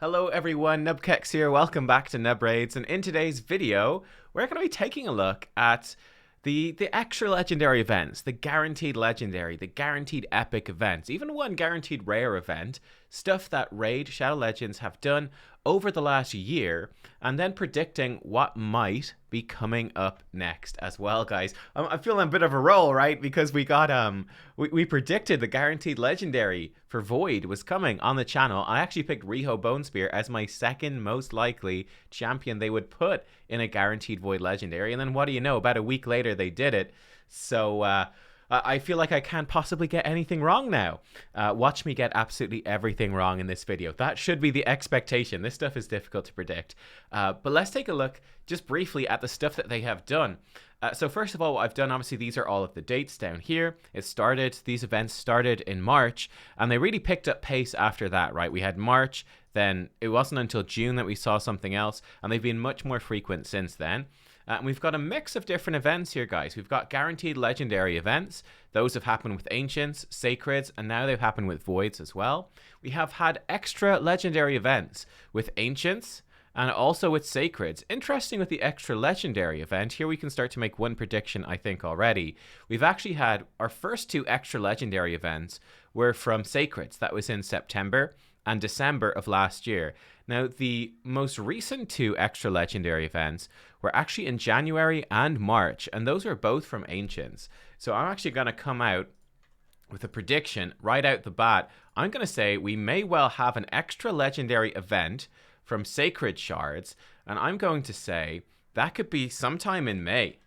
Hello everyone, nubkeks here, welcome back to Nub Raids, and in today's video, we're going to be taking a look at the extra legendary events, the guaranteed legendary, the guaranteed epic events, even one guaranteed rare event, stuff that Raid Shadow Legends have done over the last year, and then predicting what might be coming up next as well, guys. I'm feeling a bit of a roll, right? Because we got we predicted the guaranteed legendary for Void was coming on the channel. I actually picked Riho Bonespear as my second most likely champion they would put in a guaranteed Void legendary, and then what do you know? About a week later, they did it. So I feel like I can't possibly get anything wrong now. Watch me get absolutely everything wrong in this video. That should be the expectation. This stuff is difficult to predict. But let's take a look just briefly at the stuff that they have done. So first of all, what I've done, obviously, these are all of the dates down here. These events started in March, and they really picked up pace after that, right? We had March, then it wasn't until June that we saw something else, and they've been much more frequent since then. And we've got a mix of different events here, guys. We've got guaranteed legendary events. Those have happened with Ancients, Sacreds, and now they've happened with Voids as well. We have had extra legendary events with Ancients and also with Sacreds. Interesting with the extra legendary event, here we can start to make one prediction, I think, already. We've actually had our first two extra legendary events were from Sacreds. That was in September and December of last year. Now, the most recent two extra legendary events were actually in January and March, and those are both from Ancients. So I'm actually going to come out with a prediction right out the bat. I'm going to say we may well have an extra legendary event from Sacred Shards, and I'm going to say that could be sometime in May.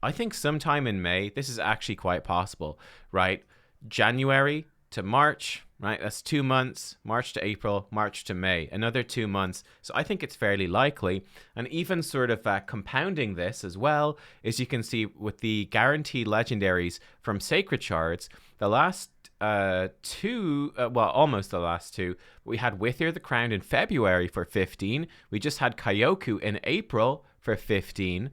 I think sometime in May, this is actually quite possible, right? January to March, right? That's 2 months, March to April, March to May, another 2 months. So I think it's fairly likely. And even sort of compounding this as well, as you can see with the guaranteed legendaries from Sacred Shards, the last almost the last two, we had Wither the Crowned in February for 15. We just had Kyoku in April for 15.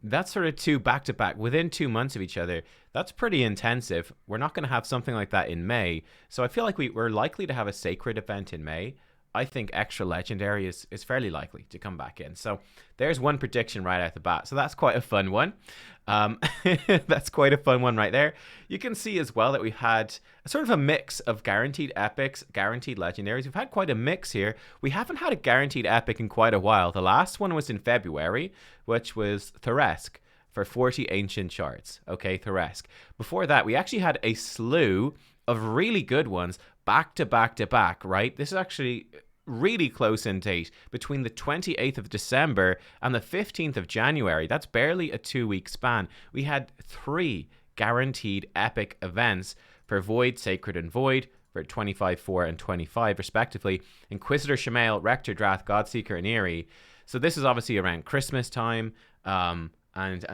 That's sort of two back-to-back within 2 months of each other. That's pretty intensive. We're not going to have something like that in May. So I feel like we're likely to have a Sacred event in May. I think extra legendary is fairly likely to come back in. So there's one prediction right out the bat. So that's quite a fun one. That's quite a fun one right there. You can see as well that we've had sort of a mix of guaranteed epics, guaranteed legendaries. We've had quite a mix here. We haven't had a guaranteed epic in quite a while. The last one was in February, which was Thoresk for 40 ancient shards. Okay, Thoresk. Before that, we actually had a slew of really good ones back to back to back, right? This is actually really close in date between the 28th of December and the 15th of January. That's barely a 2-week span. We had 3 guaranteed epic events for Void, Sacred, and Void for 25, 4, and 25 respectively. Inquisitor, Shamail, Rector, Drath, Godseeker, and Eerie. So this is obviously around Christmas time. And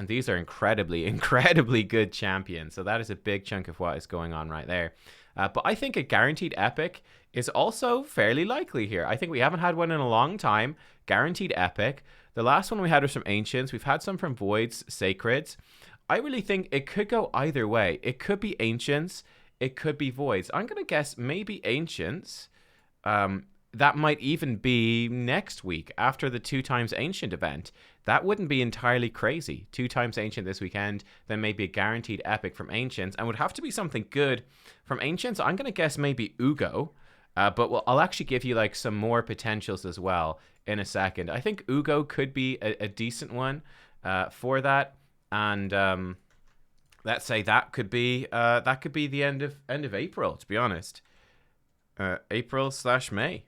these are incredibly good champions. So that is a big chunk of what is going on right there. But I think a guaranteed epic is also fairly likely here. I think we haven't had one in a long time. Guaranteed epic. The last one we had was from Ancients. We've had some from Voids, Sacreds. I really think it could go either way. It could be Ancients. It could be Voids. I'm going to guess maybe Ancients. That might even be next week after the 2 times Ancient event. That wouldn't be entirely crazy. 2 times Ancient this weekend, then maybe a guaranteed epic from Ancients, and would have to be something good from Ancients. I'm going to guess maybe Ugo, but I'll actually give you like some more potentials as well in a second. I think Ugo could be a decent one for that, and let's say that could be the end of April. To be honest, April/May.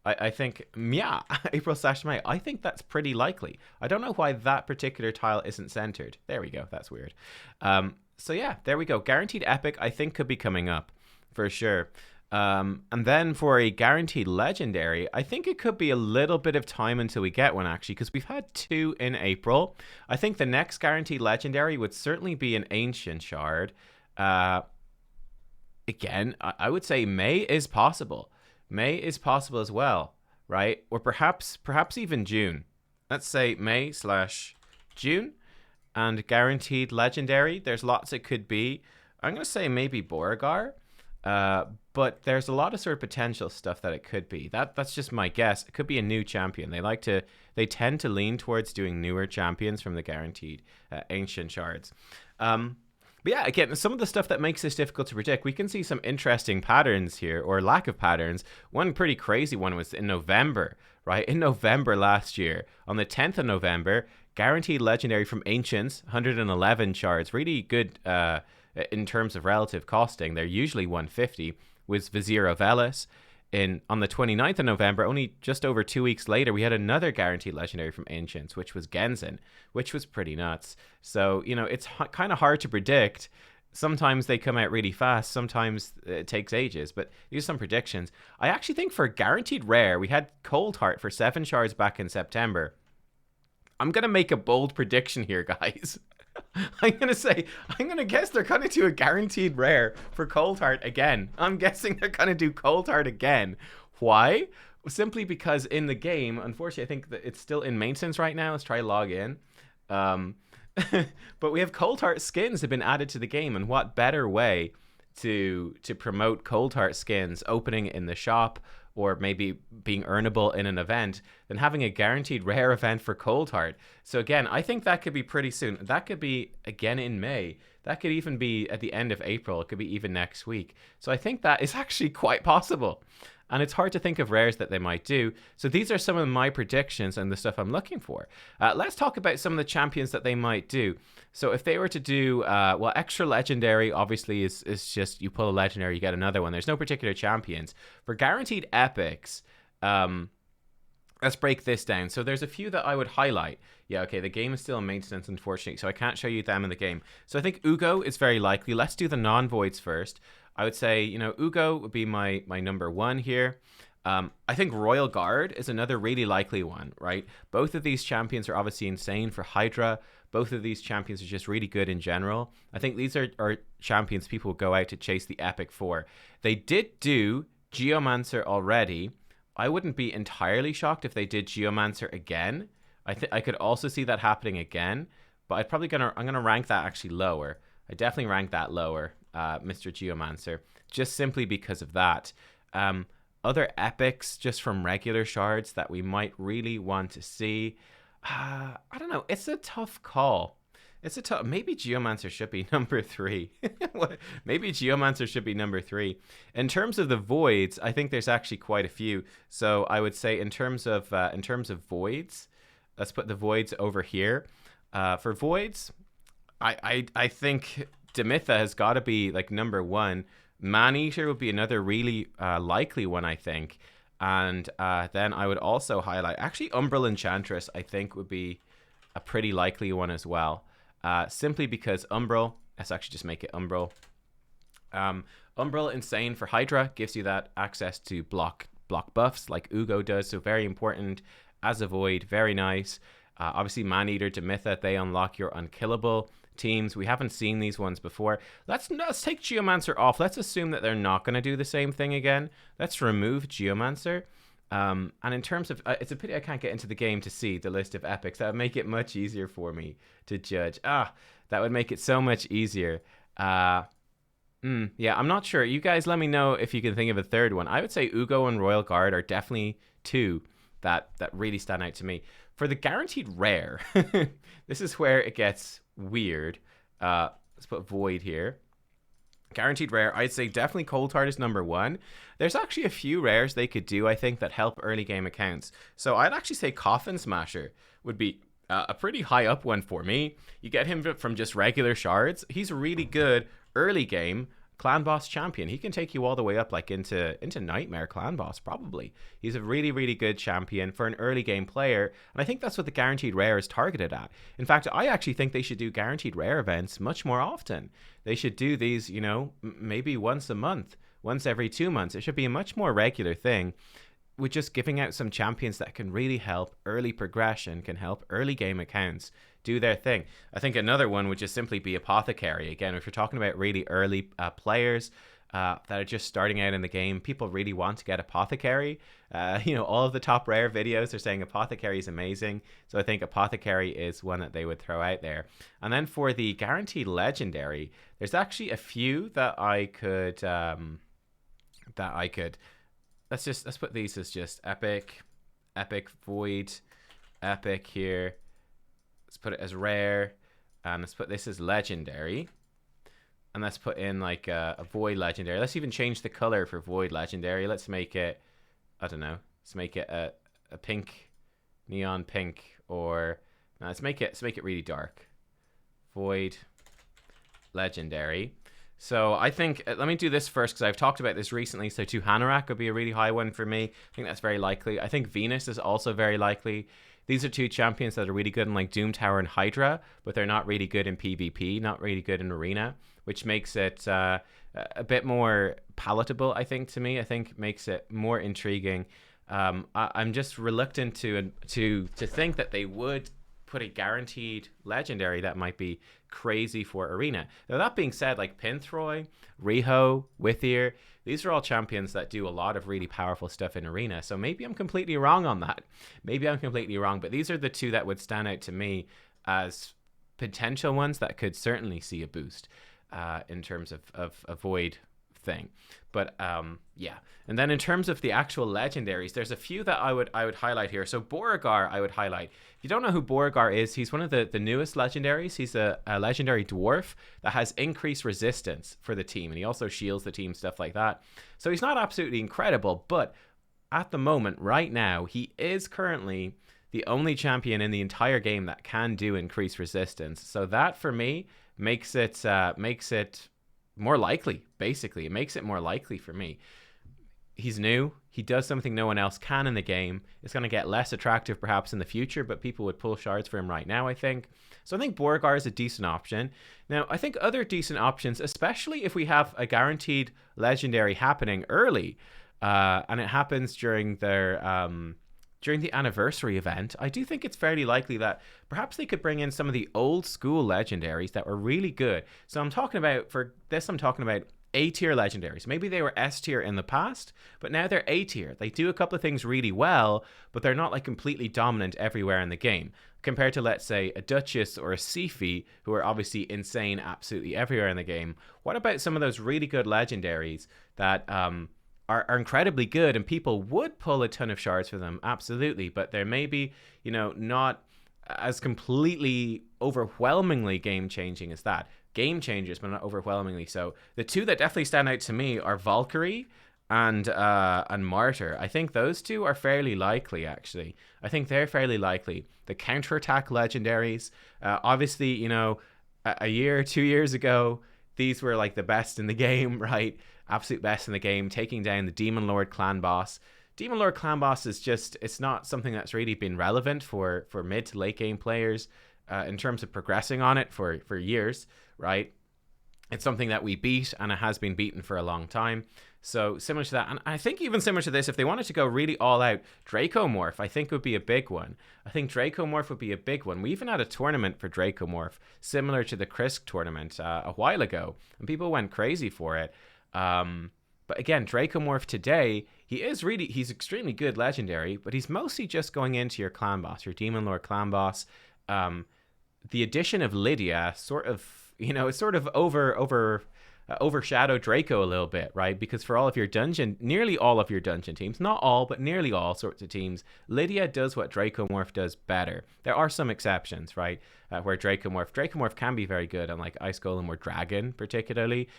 I think, yeah, April/May. I think that's pretty likely. I don't know why that particular tile isn't centered. There we go. That's weird. So yeah, there we go. Guaranteed epic, I think, could be coming up for sure. And then for a guaranteed legendary, I think it could be a little bit of time until we get one, actually, because we've had 2 in April. I think the next guaranteed legendary would certainly be an Ancient Shard. Again, I would say May is possible. May is possible as well, right? Or perhaps even June. Let's say May/June. And guaranteed legendary, there's lots it could be. I'm going to say maybe Beauregard. But there's a lot of sort of potential stuff that it could be. That's just my guess. It could be a new champion. They tend to lean towards doing newer champions from the guaranteed ancient shards. But yeah, again, some of the stuff that makes this difficult to predict, we can see some interesting patterns here, or lack of patterns. One pretty crazy one was in November, right? In November last year, on the 10th of November, guaranteed legendary from Ancients, 111 shards, really good in terms of relative costing. They're usually 150, was Vizier of Elis. On the 29th of November, only just over 2 weeks later, we had another guaranteed legendary from Ancients, which was Genzen, which was pretty nuts. So, it's kind of hard to predict. Sometimes they come out really fast, sometimes it takes ages, but these are some predictions. I actually think for guaranteed rare, we had Cold Heart for 7 shards back in September. I'm going to make a bold prediction here, guys. I'm going to guess they're going to do a guaranteed rare for Cold Heart again. I'm guessing they're going to do Cold Heart again. Why? Simply because in the game, unfortunately, I think that it's still in maintenance right now. Let's try log in. But we have Cold Heart skins have been added to the game, and what better way to promote Cold Heart skins opening in the shop or maybe being earnable in an event than having a guaranteed rare event for Cold Heart. So again, I think that could be pretty soon. That could be again in May. That could even be at the end of April. It could be even next week. So I think that is actually quite possible. And it's hard to think of rares that they might do. So these are some of my predictions and the stuff I'm looking for. Let's talk about some of the champions that they might do. So if they were to do, well, extra legendary, obviously, is just you pull a legendary, you get another one. There's no particular champions. For guaranteed epics, let's break this down. So there's a few that I would highlight. Yeah, okay, the game is still in maintenance, unfortunately, so I can't show you them in the game. So I think Ugo is very likely. Let's do the non-voids first. I would say, Ugo would be my number one here. I think Royal Guard is another really likely one, right? Both of these champions are obviously insane for Hydra. Both of these champions are just really good in general. I think these are champions people will go out to chase the epic for. They did do Geomancer already. I wouldn't be entirely shocked if they did Geomancer again. I could also see that happening again, but I'm gonna rank that actually lower. I definitely rank that lower, Mr. Geomancer, just simply because of that. Other epics just from regular shards that we might really want to see. I don't know. It's a tough call. Maybe Geomancer should be number 3. Maybe Geomancer should be number 3. In terms of the voids, I think there's actually quite a few. So I would say in terms of voids, let's put the voids over here. For voids, I think Demitha has got to be like number 1. Maneater would be another really likely one, I think. And then I would also highlight, actually, Umbral Enchantress, I think, would be a pretty likely one as well. Simply because Umbral, let's actually just make it Umbral. Umbral Insane for Hydra gives you that access to block buffs like Ugo does, so very important. As a void, very nice. Obviously, Maneater, Demitha, they unlock your unkillable teams. We haven't seen these ones before. Let's take Geomancer off. Let's assume that they're not going to do the same thing again. Let's remove Geomancer. And in terms of, it's a pity I can't get into the game to see the list of epics. That would make it much easier for me to judge. That would make it so much easier. Yeah, I'm not sure. You guys let me know if you can think of a third one. I would say Ugo and Royal Guard are definitely two that really stand out to me. For the guaranteed rare, this is where it gets weird. Let's put Void here. Guaranteed rare, I'd say definitely Cold Heart is number 1. There's actually a few rares they could do, I think, that help early game accounts. So I'd actually say Coffin Smasher would be a pretty high up one for me. You get him from just regular shards. He's really good early game clan boss champion. He can take you all the way up like into Nightmare clan boss, probably. He's a really, really good champion for an early game player, and I think that's what the guaranteed rare is targeted at. In fact, I actually think they should do guaranteed rare events much more often. They should do these, maybe once a month, once every 2 months. It should be a much more regular thing, with just giving out some champions that can really help early progression, can help early game accounts do their thing. I think another one would just simply be Apothecary. Again, if you're talking about really early players that are just starting out in the game, people really want to get Apothecary. All of the top rare videos are saying Apothecary is amazing. So I think Apothecary is one that they would throw out there. And then for the guaranteed legendary, there's actually a few that I could that I could. Let's put these as just epic, epic void, epic here. Let's put it as rare, and let's put this as legendary. And let's put in like a void legendary. Let's even change the color for void legendary. Let's make it, I don't know. Let's make it a pink, neon pink, or no, let's make it really dark. Void legendary. So I think, let me do this first because I've talked about this recently. So 2 Hanorak would be a really high one for me. I think that's very likely. I think Venus is also very likely. These are 2 champions that are really good in like Doom Tower and Hydra, but they're not really good in PvP, not really good in Arena, which makes it a bit more palatable, I think, to me. I think makes it more intriguing. I'm just reluctant to think that they would put a guaranteed legendary that might be crazy for Arena. Now, that being said, like Pinthroy, Riho, Withier, these are all champions that do a lot of really powerful stuff in Arena. So maybe I'm completely wrong on that. Maybe I'm completely wrong, but these are the 2 that would stand out to me as potential ones that could certainly see a boost in terms of a void thing. But yeah, and then in terms of the actual legendaries, there's a few that I would highlight here. So Beauregard I would highlight. If you don't know who Beauregard is, he's one of the newest legendaries. He's a legendary dwarf that has increased resistance for the team, and he also shields the team, stuff like that. So he's not absolutely incredible, but at the moment right now he is currently the only champion in the entire game that can do increased resistance. So that for me makes it more likely. Basically, it makes it more likely for me. He's new. He does something no one else can in the game. It's going to get less attractive perhaps in the future, but people would pull shards for him right now, I think. So I think Beauregard is a decent option. Now, I think other decent options, especially if we have a guaranteed legendary happening early, and it happens during the anniversary event, I do think it's fairly likely that perhaps they could bring in some of the old school legendaries that were really good. So I'm talking about A-tier legendaries. Maybe they were S-tier in the past, but now they're A-tier. They do a couple of things really well, but they're not like completely dominant everywhere in the game. Compared to, let's say, a Duchess or a Sifi, who are obviously insane absolutely everywhere in the game. What about some of those really good legendaries that are incredibly good, and people would pull a ton of shards for them, absolutely, but they're maybe, not as completely overwhelmingly game-changing as that. Game changers, but not overwhelmingly so. The 2 that definitely stand out to me are Valkyrie and Martyr. I think those 2 are fairly likely, actually. I think they're fairly likely. The counterattack legendaries, obviously, a year or 2 years ago, these were like the best in the game, right? Absolute best in the game, taking down the Demon Lord clan boss. Demon Lord clan boss is just, it's not something that's really been relevant for mid to late game players in terms of progressing on it for years, right? It's something that we beat, and it has been beaten for a long time. So similar to that, and I think even similar to this, if they wanted to go really all out, Dracomorph I think would be a big one. I think Dracomorph would be a big one. We even had a tournament for Dracomorph similar to the Krisk tournament a while ago, and people went crazy for it. But again, Dracomorph today, he's extremely good legendary, but he's mostly just going into your clan boss, your Demon Lord clan boss. The addition of Lydia sort of, overshadowed Draco a little bit, right? Because for nearly all of your dungeon teams, not all, but nearly all sorts of teams, Lydia does what Dracomorph does better. There are some exceptions, right? Where Dracomorph can be very good on like Ice Golem or Dragon, particularly,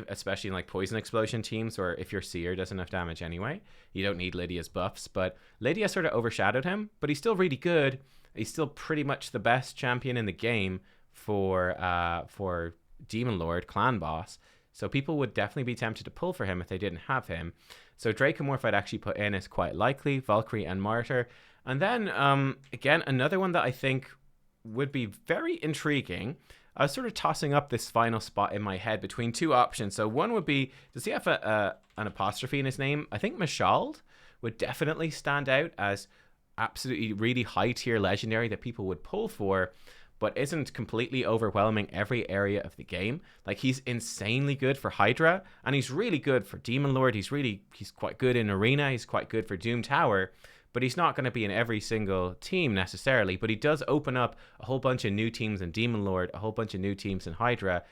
especially in like Poison Explosion teams, or if your Seer does enough damage anyway. You don't need Lydia's buffs, but Lydia sort of overshadowed him, but he's still really good. He's still pretty much the best champion in the game for Demon Lord clan boss. So people would definitely be tempted to pull for him if they didn't have him. So Dracomorph I'd actually put in as quite likely, Valkyrie and Martyr. And then again, another one that I think would be very intriguing. I was sort of tossing up this final spot in my head between 2 options. So one would be, does he have an apostrophe in his name? I think Mashald would definitely stand out as absolutely really high tier legendary that people would pull for, but isn't completely overwhelming every area of the game. Like, he's insanely good for Hydra, and he's really good for Demon Lord. He's quite good in Arena. He's quite good for Doom Tower, but he's not going to be in every single team necessarily. But he does open up a whole bunch of new teams in Demon Lord, a whole bunch of new teams in Hydra.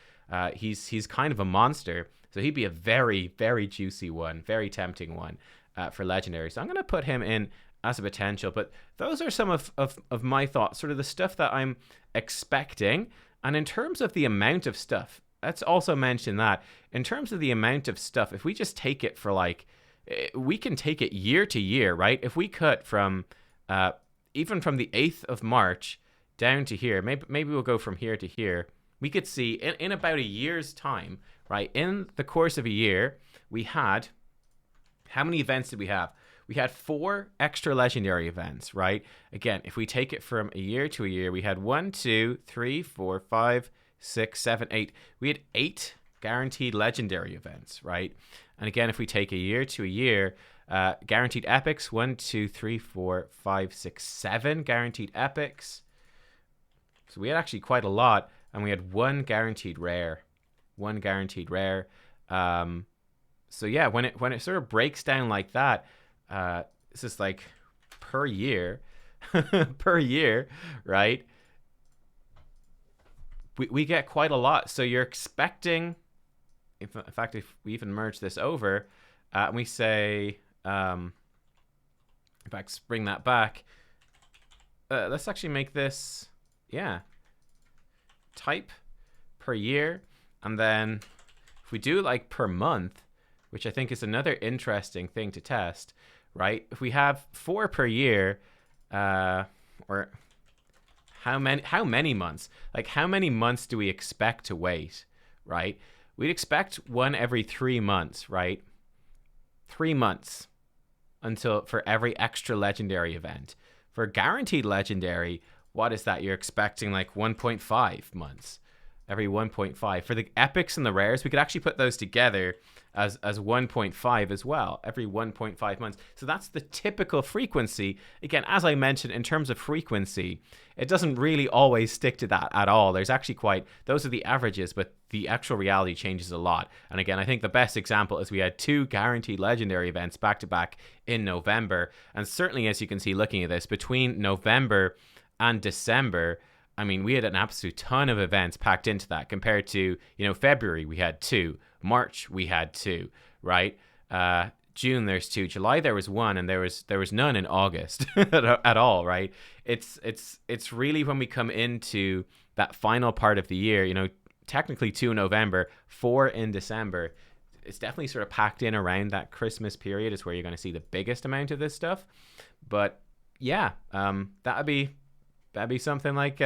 He's kind of a monster. So he'd be a very, very juicy one, very tempting one for legendary. So I'm going to put him in as a potential. But those are some of my thoughts, sort of the stuff that I'm expecting. And in terms of the amount of stuff, let's also mention that in terms of the amount of stuff, if we just take it for like, we can take it year to year, right? If we cut from even from the 8th of March down to here, maybe we'll go from here to here. We could see in about a year's time, right? In the course of a year, we had, how many events did we have? We had 4 extra legendary events, right? Again, if we take it from a year to a year, we had 1, 2, 3, 4, 5, 6, 7, 8. We had 8 guaranteed legendary events, right? And again, if we take a year to a year, guaranteed epics, 1, 2, 3, 4, 5, 6, 7 guaranteed epics. So we had actually quite a lot, and we had 1 guaranteed rare. 1 guaranteed rare. So yeah, when it sort of breaks down like that, this is like per year, per year, right? We get quite a lot. So you're expecting, in fact, if we even merge this over, and we say, in fact, bring that back. Let's actually make this, yeah, type per year. And then if we do like per month, which I think is another interesting thing to test, right? If we have 4 per year, or how many months? Like how many months do we expect to wait, right? We'd expect 1 every 3 months, right? 3 months for every extra legendary event. For guaranteed legendary, what is that? You're expecting like 1.5 months. Every 1.5. For the epics and the rares, we could actually put those together as 1.5 as well, every 1.5 months. So that's the typical frequency. Again, as I mentioned, in terms of frequency, it doesn't really always stick to that at all. There's actually those are the averages, but the actual reality changes a lot. And again, I think the best example is we had 2 guaranteed legendary events back to back in November. And certainly, as you can see looking at this, between November and December, I mean, we had an absolute ton of events packed into that compared to, February, we had 2. March, we had 2, right? June, there's 2. July, there was 1, and there was none in August at all, right? It's really when we come into that final part of the year, technically 2 in November, 4 in December. It's definitely sort of packed in around that Christmas period is where you're going to see the biggest amount of this stuff. But yeah, that'd be something like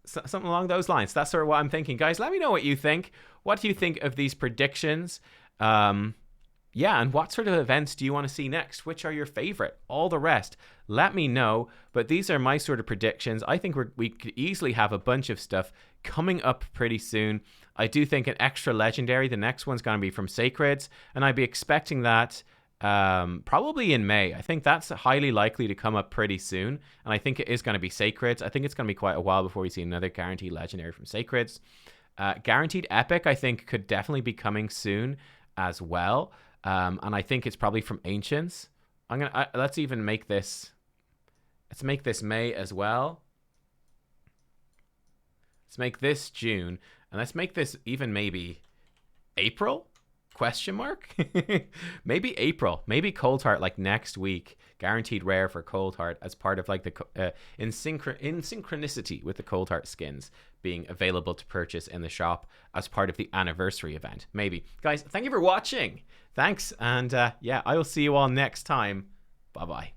something along those lines. That's sort of what I'm thinking. Guys, let me know what you think. What do you think of these predictions? Yeah, and what sort of events do you want to see next? Which are your favorite? All the rest, let me know. But these are my sort of predictions. I think we could easily have a bunch of stuff coming up pretty soon. I do think an extra legendary, the next one's going to be from Sacreds, and I'd be expecting that probably in May. I think that's highly likely to come up pretty soon, and I think it is going to be Sacreds. I think it's going to be quite a while before we see another guaranteed legendary from Sacreds. Guaranteed epic, I think, could definitely be coming soon as well, and I think it's probably from Ancients. Let's even make this. Let's make this May as well. Let's make this June, and let's make this even maybe April. Question mark? Maybe April. Maybe Cold Heart like next week. Guaranteed rare for Cold Heart as part of like the in synchronicity with the Cold Heart skins being available to purchase in the shop as part of the anniversary event. Maybe. Guys, thank you for watching. Thanks. And yeah, I will see you all next time. Bye-bye.